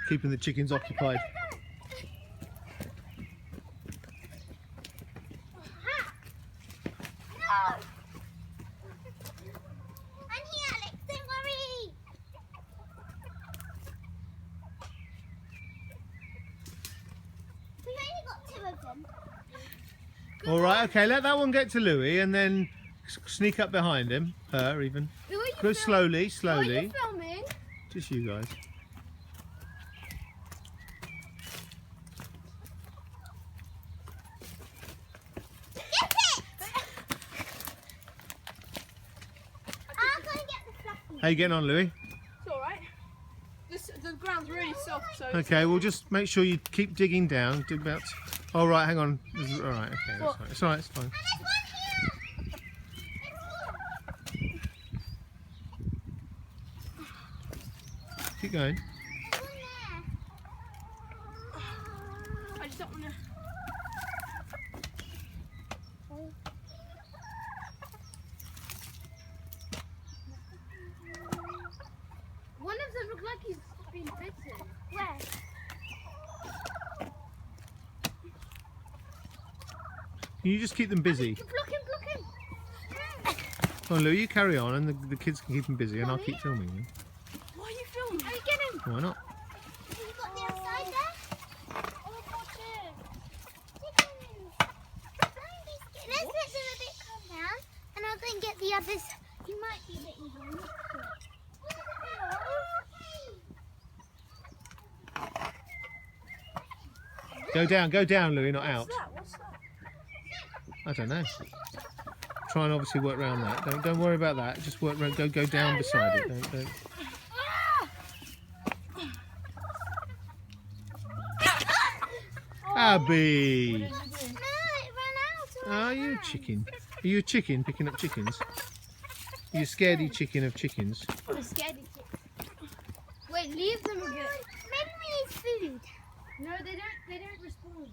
keeping the chickens occupied. All right, okay, let that one get to Louis and then sneak up behind him, her even. Go slowly, slowly. Are you filming? Just you guys. How you getting on, Louis? It's alright. The ground's really soft, so... Okay, well just make sure you keep digging down. Dig about... Oh, right, hang on. All right, okay, that's What? fine. It's all right, it's fine. Keep going. I just don't want to... One of them looked like he's been bitten. Where? Can you just keep them busy? Block him, block him! Come on, Louis, you carry on and the kids can keep them busy and I'll keep filming you. Why are you filming? How are you getting? Why not? You got the outside there? Oh, watch it. Let's let them a bit calm down and I'll go and get the others. You might be bitten by them. Go down, Louis, not out. What's that? I don't know. Try and obviously work around that. Don't worry about that. Just work around, go down beside it. Don't. Abby! No, it ran out. Are you a chicken? Are you a chicken picking up chickens? Are you a scaredy chicken of chickens? I'm scared. Wait, leave them again. Maybe we need food. No, they don't respond.